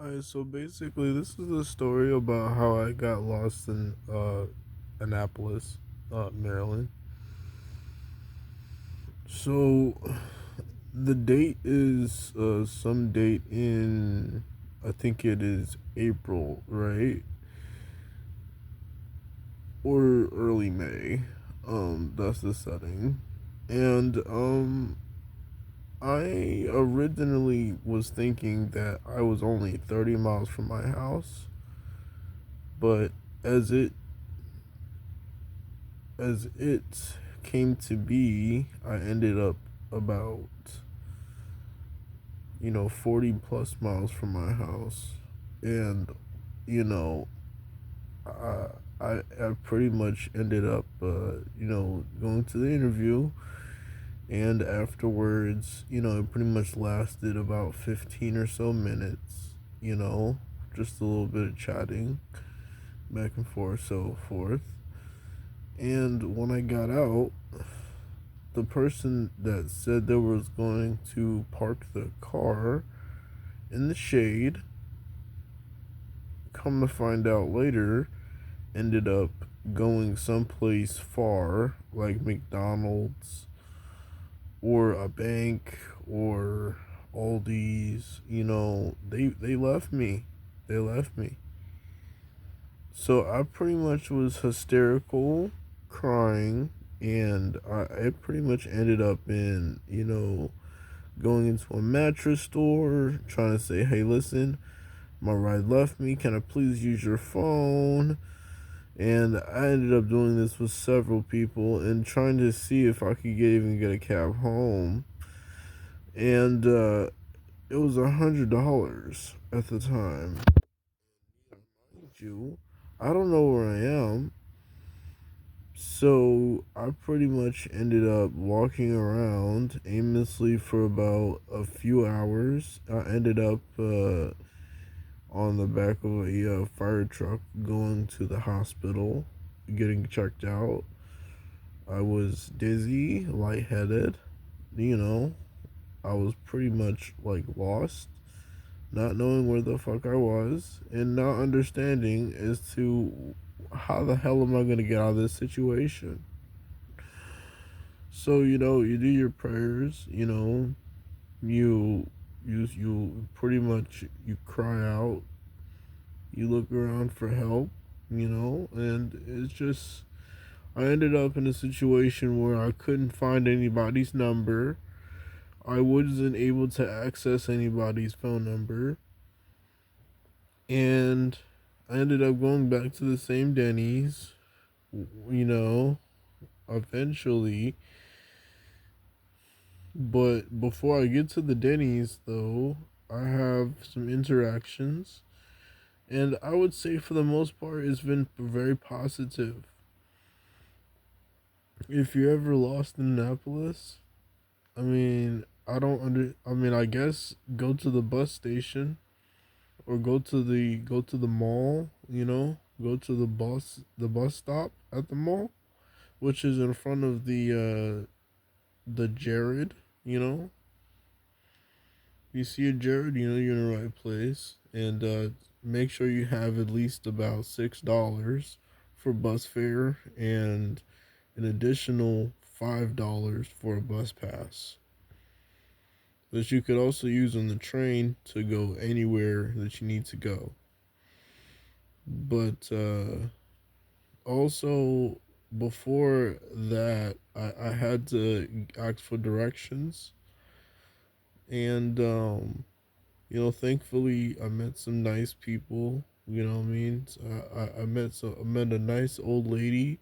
Alright, so basically, this is a story about how I got lost in Annapolis, Maryland. So the date is some date in, I think it is April, right? Or early May. That's the setting. And I originally was thinking that I was only 30 miles from my house, but as it as it came to be, I ended up about 40 plus miles from my house, and you know I I pretty much ended up going to the interview, and afterwards it pretty much lasted about 15 or so minutes, just a little bit of chatting back and forth, so forth. And when I got out, the person that said they was going to park the car in the shade, come to find out later, ended up going someplace far, like McDonald's or a bank or Aldi's. They left me. They left me. So I pretty much was hysterical, crying, and I pretty much ended up in, going into a mattress store, trying to say, hey, listen, my ride left me. Can I please use your phone? And I ended up doing this with several people and trying to see if I could even get a cab home. And it was $100 at the time. Mind you, I don't know where I am. So I pretty much ended up walking around aimlessly for about a few hours. I ended up on the back of a fire truck going to the hospital, getting checked out. I was dizzy, lightheaded, you know. I was pretty much like lost, not knowing where the fuck I was, and not understanding as to how the hell am I gonna get out of this situation. So you do your prayers. You pretty much you cry out. You look around for help. And it's just I ended up in a situation where I couldn't find anybody's number. I wasn't able to access anybody's phone number, and I ended up going back to the same Denny's. You know, eventually. But before I get to the Denny's, though, I have some interactions, and I would say for the most part, it's been very positive. If you ever lost in Annapolis, I mean, I mean, I guess go to the bus station or go to the mall. Go to the bus stop at the mall, which is in front of the Jared. You know, you see a Jared, you're in the right place, and make sure you have at least about $6 for bus fare and an additional $5 for a bus pass that you could also use on the train to go anywhere that you need to go. But also, before that, I had to ask for directions, and thankfully I met some nice people. You know what I mean? So I met a nice old lady,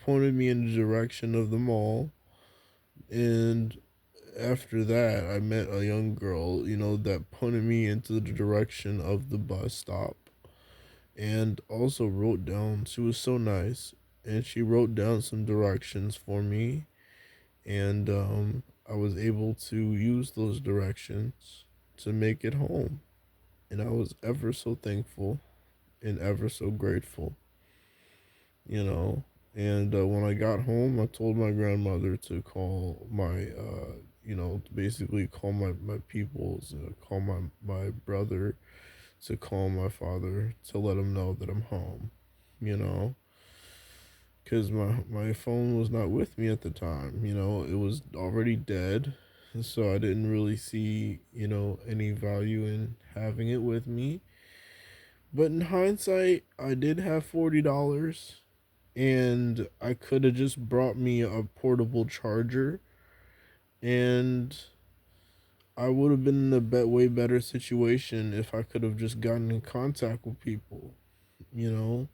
pointed me in the direction of the mall, and after that I met a young girl, that pointed me into the direction of the bus stop, and also wrote down. She was so nice, and she wrote down some directions for me, and I was able to use those directions to make it home, and I was ever so thankful and ever so grateful, you know. And when I got home, I told my grandmother to call my, to basically call my peoples, call my brother to call my father to let him know that I'm home, you know, because my phone was not with me at the time. It was already dead, so I didn't really see any value in having it with me. But in hindsight, I did have $40, and I could have just brought me a portable charger, and I would have been in a way better situation if I could have just gotten in contact with people, you know?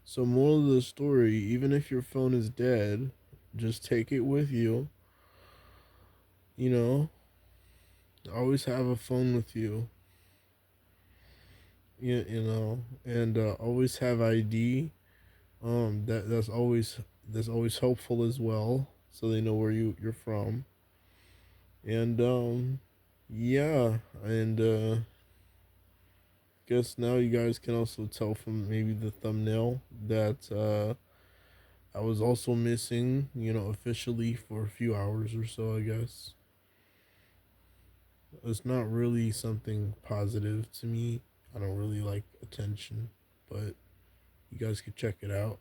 So, moral of the story, even if your phone is dead, just take it with you, you know? Always have a phone with you, and always have ID. That's always helpful as well, so they know where you're from. And yeah, and guess now you guys can also tell from maybe the thumbnail that I was also missing, officially for a few hours or so, I guess. It's not really something positive to me. I don't really like attention, but you guys could check it out.